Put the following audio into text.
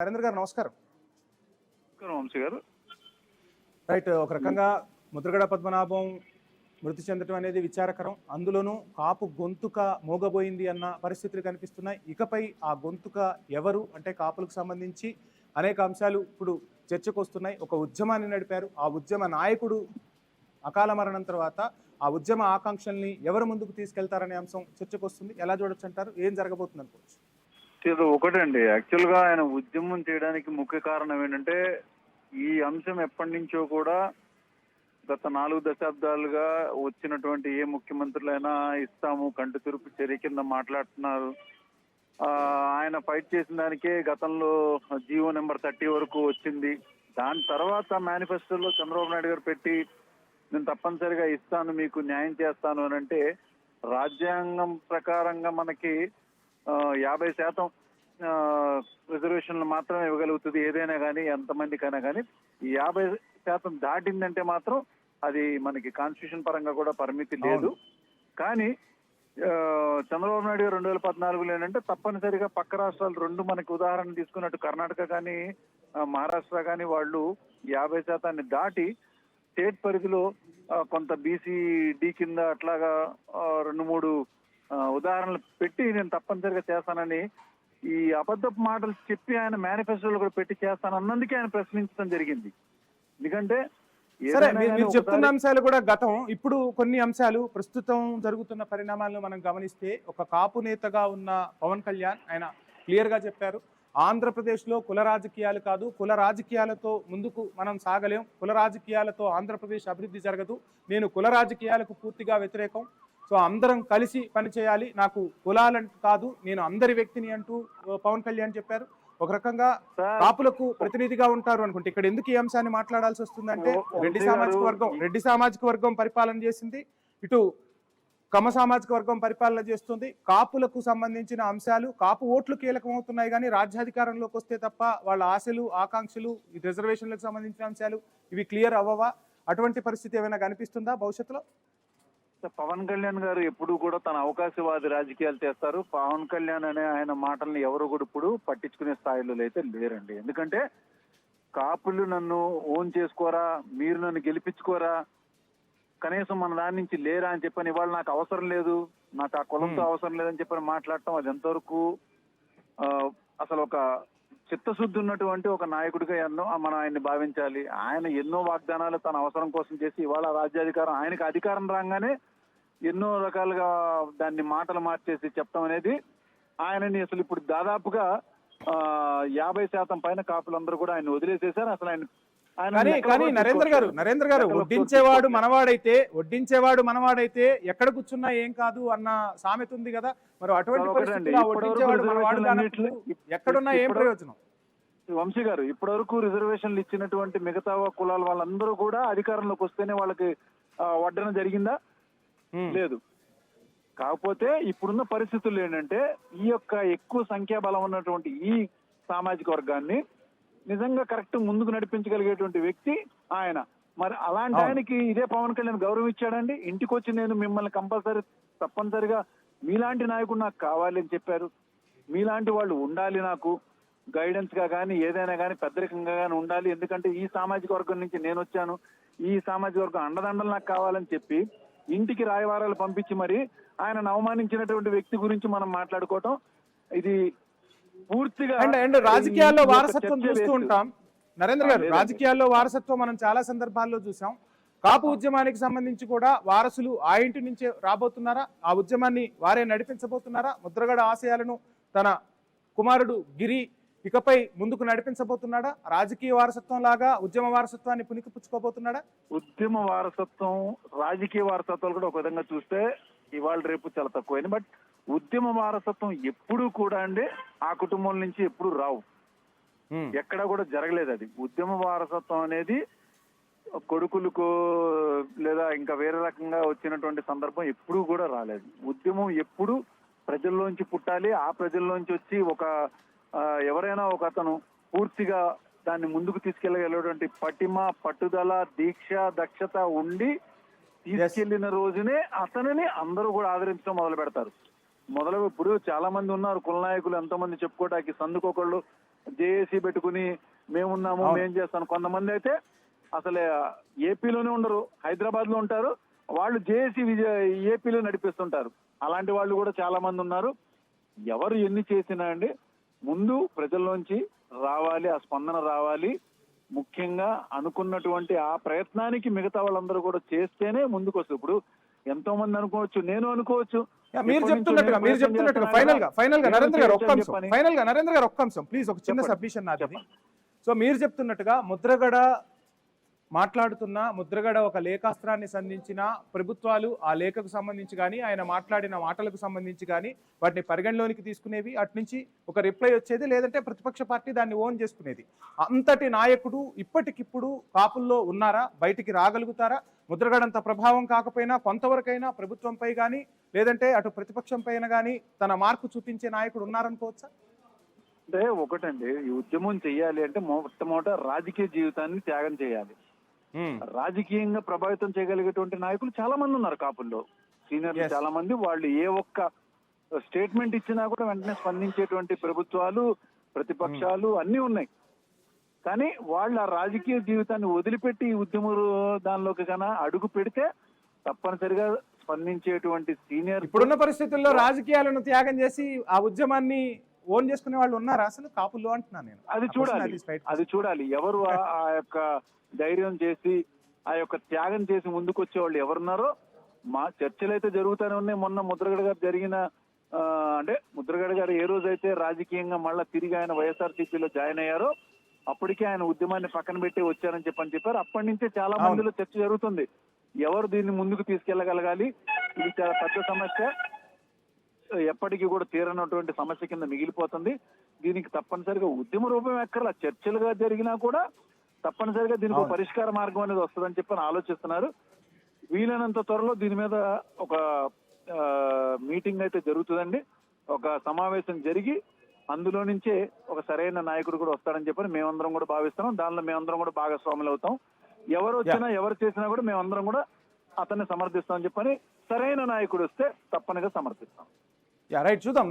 నరేంద్ర గారు నమస్కారం. వంశీ గారు రైట్. ఒక రకంగా ముద్రగడ పద్మనాభం మృతి చెందడం అనేది విచారకరం. అందులోనూ కాపు గొంతుక మోగబోయింది అన్న పరిస్థితులు కనిపిస్తున్నాయి. ఇకపై ఆ గొంతుక ఎవరు అంటే కాపులకు సంబంధించి అనేక అంశాలు ఇప్పుడు చర్చకు వస్తున్నాయి. ఒక ఉద్యమాన్ని నడిపారు. ఆ ఉద్యమ నాయకుడు అకాల మరణం తర్వాత ఆ ఉద్యమ ఆకాంక్షల్ని ఎవరు ముందుకు తీసుకెళ్తారనే అంశం చర్చకు వస్తుంది. ఎలా చూడొచ్చు అంటారు? ఏం జరగబోతుంది అనుకోవచ్చు? ఒకటండి, యాక్చువల్ గా ఆయన ఉద్యమం చేయడానికి ముఖ్య కారణం ఏంటంటే ఈ అంశం ఎప్పటి నుంచో కూడా గత 4 దశాబ్దాలుగా వచ్చినటువంటి ఏ ముఖ్యమంత్రులైనా ఇస్తాము కంటి తురుపు చర్య కింద మాట్లాడుతున్నారు. ఆయన ఫైట్ చేసిన దానికే గతంలో జీవో నెంబర్ 30 వరకు వచ్చింది. దాని తర్వాత మేనిఫెస్టోలో చంద్రబాబు నాయుడు గారు పెట్టి నేను తప్పనిసరిగా ఇస్తాను, మీకు న్యాయం చేస్తాను అని అంటే, రాజ్యాంగం ప్రకారంగా మనకి 50% రిజర్వేషన్లు మాత్రమే ఇవ్వగలుగుతుంది ఏదైనా కానీ, ఎంతమందికైనా కానీ. ఈ 50% దాటిందంటే మాత్రం అది మనకి కాన్స్టిట్యూషన్ పరంగా కూడా పరిమితి లేదు. కానీ చంద్రబాబు నాయుడు గారు 2014లో ఏంటంటే తప్పనిసరిగా పక్క రాష్ట్రాలు రెండు మనకి ఉదాహరణ తీసుకున్నట్టు కర్ణాటక కానీ మహారాష్ట్ర కానీ వాళ్ళు 50% దాటి స్టేట్ పరిధిలో కొంత బీసీ కింద అట్లాగా 2-3 ఉదాహరణలు పెట్టి నేను తప్పనిసరిగా చేస్తానని ఈ అబద్ధపు మాటలు చెప్పి ఆయన మేనిఫెస్టోలో కూడా పెట్టి చేస్తానన్నందుకే ఆయన ప్రశ్నించడం జరిగింది. ఎందుకంటే మీరు చెప్తున్న అంశాలు కూడా గతం, ఇప్పుడు కొన్ని అంశాలు ప్రస్తుతం జరుగుతున్న పరిణామాలను మనం గమనిస్తే, ఒక కాపు నేతగా ఉన్న పవన్ కళ్యాణ్ ఆయన క్లియర్ గా చెప్పారు, ఆంధ్రప్రదేశ్లో కుల రాజకీయాలు కాదు, కుల రాజకీయాలతో ముందుకు మనం సాగలేం, కుల రాజకీయాలతో ఆంధ్రప్రదేశ్ అభివృద్ధి జరగదు, నేను కుల రాజకీయాలకు పూర్తిగా వ్యతిరేకం, సో అందరం కలిసి పనిచేయాలి, నాకు కులాలంటూ కాదు, నేను అందరి వ్యక్తిని అంటూ పవన్ కళ్యాణ్ చెప్పారు. ఒక రకంగా కాపులకు ప్రతినిధిగా ఉంటారు అనుకుంటే ఇక్కడ ఎందుకు ఈ అంశాన్ని మాట్లాడాల్సి వస్తుందంటే, రెడ్డి సామాజిక వర్గం పరిపాలన చేసింది, ఇటు కమ్మ సామాజిక వర్గం పరిపాలన చేస్తుంది. కాపులకు సంబంధించిన అంశాలు, కాపు ఓట్లు కీలకం అవుతున్నాయి, కానీ రాజ్యాధికారంలోకి వస్తే తప్ప వాళ్ళ ఆశలు ఆకాంక్షలు రిజర్వేషన్లకు సంబంధించిన అంశాలు ఇవి క్లియర్ అవ్వవా? అటువంటి పరిస్థితి ఏమైనా కనిపిస్తుందా భవిష్యత్తులో? పవన్ కళ్యాణ్ గారు ఎప్పుడు కూడా తన అవకాశవాది రాజకీయాలు చేస్తారు. పవన్ కళ్యాణ్ అనే ఆయన మాటల్ని ఎవరు కూడా ఇప్పుడు పట్టించుకునే స్థాయిలో అయితే లేరండి. ఎందుకంటే కాపులు నన్ను ఓన్ చేసుకోరా, మీరు నన్ను గెలిపించుకోరా, కనీసం మన దాని నుంచి లేరా అని చెప్పని, ఇవాళ నాకు అవసరం లేదు, నాకు ఆ కులంతో అవసరం లేదని చెప్పని మాట్లాడటం అది ఎంతవరకు అసలు ఒక చిత్తశుద్ధి ఉన్నటువంటి ఒక నాయకుడిగా మనం ఆయన్ని భావించాలి. ఆయన ఎన్నో వాగ్దానాలు తన అవసరం కోసం చేసి ఇవాళ రాజ్యాధికారం ఆయనకి అధికారం రాగానే ఎన్నో రకాలుగా దాన్ని మాటలు మార్చేసి చెప్పడం అనేది ఆయనని అసలు ఇప్పుడు దాదాపుగా 50% పైన కాపులందరూ కూడా ఆయన వదిలేసేశారు. అసలు కానీ నరేంద్ర గారు వడ్డించేవాడు మనవాడైతే ఎక్కడ కూర్చున్నా ఏం కాదు అన్న సామెత ఉంది కదా, మరి అటువంటి ఎక్కడున్నా ఏం ప్రయోజనం? వంశీ గారు, ఇప్పటి వరకు రిజర్వేషన్లు ఇచ్చినటువంటి మిగతా కులాల వాళ్ళందరూ కూడా అధికారంలోకి వస్తేనే వాళ్ళకి వడ్డన జరిగిందా? లేదు. కాకపోతే ఇప్పుడున్న పరిస్థితులు ఏంటంటే ఈ యొక్క ఎక్కువ సంఖ్యాబలం ఉన్నటువంటి ఈ సామాజిక వర్గాన్ని నిజంగా కరెక్ట్ ముందుకు నడిపించగలిగేటువంటి వ్యక్తి ఆయన. మరి అలాంటి ఆయనకి ఇదే పవన్ కళ్యాణ్ గౌరవం ఇచ్చాడండి. ఇంటికి వచ్చి నేను మిమ్మల్ని తప్పనిసరిగా మీలాంటి నాయకుడు నాకు కావాలి అని చెప్పారు. మీలాంటి వాళ్ళు ఉండాలి, నాకు గైడెన్స్ గా కానీ ఏదైనా కానీ పెద్దరికంగా కానీ ఉండాలి, ఎందుకంటే ఈ సామాజిక వర్గం నుంచి నేను వచ్చాను, ఈ సామాజిక వర్గం అండదండలు నాకు కావాలని చెప్పి ఇంటికి రాయవారాలు పంపించి మరి ఆయన అవమానించినటువంటి వ్యక్తి గురించి మనం మాట్లాడుకోవటం ఇది పూర్తిగా రాజకీయాల్లో వారసత్వం చూస్తూ ఉంటాం. నరేంద్ర గారు, రాజకీయాల్లో వారసత్వం మనం చాలా సందర్భాల్లో చూసాం. కాపు ఉద్యమానికి సంబంధించి కూడా వారసులు ఆ ఇంటి నుంచే రాబోతున్నారా? ఆ ఉద్యమాన్ని వారే నడిపించబోతున్నారా? ముద్రగడ ఆశయాలను తన కుమారుడు గిరి ఇకపై ముందుకు నడిపించబోతున్నాడా? రాజకీయ వారసత్వం లాగా ఉద్యమ వారసత్వాన్ని పుణికిపుచ్చుకోబోతున్నాడా? ఉద్యమ వారసత్వం, రాజకీయ వారసత్వాలు కూడా ఒక విధంగా చూస్తే ఇవాళ రేపు చాలా తక్కువైంది. బట్ ఉద్యమ వారసత్వం ఎప్పుడూ కూడా అండి ఆ కుటుంబం నుంచి ఎప్పుడు రావు, ఎక్కడా కూడా జరగలేదు. అది ఉద్యమ వారసత్వం అనేది కొడుకులకు లేదా ఇంకా వేరే రకంగా వచ్చినటువంటి సందర్భం ఎప్పుడూ కూడా రాలేదు. ఉద్యమం ఎప్పుడు ప్రజల్లోంచి పుట్టాలి, ఆ ప్రజల్లోంచి వచ్చి ఒక ఎవరైనా ఒక అతను పూర్తిగా దాన్ని ముందుకు తీసుకెళ్లగలిగేటువంటి పటిమ, పట్టుదల, దీక్ష, దక్షత ఉండి తీసుకెళ్లిన రోజునే అతనిని అందరూ కూడా ఆదరించడం మొదలు పెడతారు. ఇప్పుడు చాలా మంది ఉన్నారు కుల నాయకులు, ఎంతో మంది చెప్పుకోవడానికి సందుకొకళ్ళు జేఏసీ పెట్టుకుని మేమున్నాము అవును. మేం చేస్తాను. కొంతమంది అయితే అసలు ఏపీలోనే ఉండరు, హైదరాబాద్ లో ఉంటారు, వాళ్ళు జేఏసీ ఏపీలో నడిపిస్తుంటారు. అలాంటి వాళ్ళు కూడా చాలా మంది ఉన్నారు. ఎవరు ఎన్ని చేసినా అండి ముందు ప్రజల్లోంచి రావాలి, ఆ స్పందన రావాలి. ముఖ్యంగా అనుకున్నటువంటి ఆ ప్రయత్నానికి మిగతా వాళ్ళందరూ కూడా చేస్తేనే ముందుకు వస్తుంది. ఇప్పుడు ఎంతో మంది అనుకోవచ్చు, నేను అనుకోవచ్చు, మీరు ఎప్పటి నుంచో చెప్తున్నట్టుగా నేను మీరు ప్రయత్నం చెప్తున్నట్టుగా చేస్తున్నా ఫైనల్ గా నేను నరేంద్ర గారు ఒక్క చేయొచ్చని అంశం, చెప్పని. ఫైనల్ గా నరేంద్ర గారు ఒక్క అంశం ప్లీజ్, ఒక చిన్న చెప్పండి. సబ్మిషన్ నాది. చెప్పండి. సో మీరు చెప్తున్నట్టుగా ముద్రగడ ఒక లేఖాస్త్రాన్ని సంధించిన ప్రభుత్వాలు ఆ లేఖకు సంబంధించి కానీ ఆయన మాట్లాడిన మాటలకు సంబంధించి కానీ వాటిని పరిగణలోనికి తీసుకునేవి, అటు నుంచి ఒక రిప్లై వచ్చేది, లేదంటే ప్రతిపక్ష పార్టీ దాన్ని ఓన్ చేసుకునేది. అంతటి నాయకుడు ఇప్పటికిప్పుడు కాపుల్లో ఉన్నారా? బయటికి రాగలుగుతారా? ముద్రగడ అంత ప్రభావం కాకపోయినా కొంతవరకైనా ప్రభుత్వంపై కానీ లేదంటే అటు ప్రతిపక్షం పైన కానీ తన మార్పు చూపించే నాయకుడు ఉన్నారనుకోవచ్చా? అంటే ఒకటండి, ఈ ఉద్యమం చెయ్యాలి అంటే మొట్టమొదట రాజకీయ జీవితాన్ని త్యాగం చేయాలి. రాజకీయంగా ప్రభావితం చేయగలిగేటువంటి నాయకులు చాలా మంది ఉన్నారు కాపుల్లో, సీనియర్లు Yes. చాలా మంది. వాళ్ళు ఏ ఒక్క స్టేట్మెంట్ ఇచ్చినా కూడా వెంటనే స్పందించేటువంటి ప్రభుత్వాలు, ప్రతిపక్షాలు అన్నీ ఉన్నాయి. కానీ వాళ్ళు ఆ రాజకీయ జీవితాన్ని వదిలిపెట్టి ఈ ఉద్యమ దానిలోకి కన్నా అడుగు పెడితే తప్పనిసరిగా స్పందించేటువంటి సీనియర్. ఇప్పుడున్న పరిస్థితుల్లో రాజకీయాలను త్యాగం చేసి ఆ ఉద్యమాన్ని ఓన్ చేసుకునే వాళ్ళు ఉన్నారా అసలు కాపుల్లో అంటున్నాను నేను. అది చూడాలి ఎవరు ఆ యొక్క ధైర్యం చేసి ఆ యొక్క త్యాగం చేసి ముందుకు వచ్చే వాళ్ళు ఎవరున్నారో. మా చర్చలు అయితే జరుగుతూనే ఉన్నాయి. మొన్న ముద్రగడ గారు జరిగిన అంటే ముద్రగడ గారు ఏ రోజైతే రాజకీయంగా మళ్ళా తిరిగి ఆయన వైఎస్ఆర్సీపీలో జాయిన్ అయ్యారో అప్పటికే ఆయన ఉద్యమాన్ని పక్కన పెట్టి వచ్చారని చెప్పారు. అప్పటి నుంచే చాలా మందిలో చర్చ జరుగుతుంది, ఎవరు దీన్ని ముందుకు తీసుకెళ్లగలగాలి. ఇది చాలా పెద్ద సమస్య, ఎప్పటికీ కూడా తీరనటువంటి సమస్య కింద మిగిలిపోతుంది. దీనికి తప్పనిసరిగా ఉద్యమ రూపం ఎక్కర్లా, చర్చలుగా జరిగినా కూడా తప్పనిసరిగా దీనికి ఒక పరిష్కార మార్గం అనేది వస్తుందని చెప్పి ఆలోచిస్తున్నారు. వీలైనంత త్వరలో దీని మీద ఒక మీటింగ్ అయితే జరుగుతుందండి, ఒక సమావేశం జరిగి అందులో నుంచే ఒక సరైన నాయకుడు కూడా వస్తాడని చెప్పని మేమందరం కూడా భావిస్తున్నాం. దానిలో మేమందరం కూడా భాగస్వాములు అవుతాం. ఎవరు వచ్చినా ఎవరు చేసినా కూడా మేమందరం కూడా అతన్ని సమర్థిస్తామని చెప్పని, సరైన నాయకుడు వస్తే తప్పనిగా సమర్థిస్తాం. రైట్, చూద్దాం.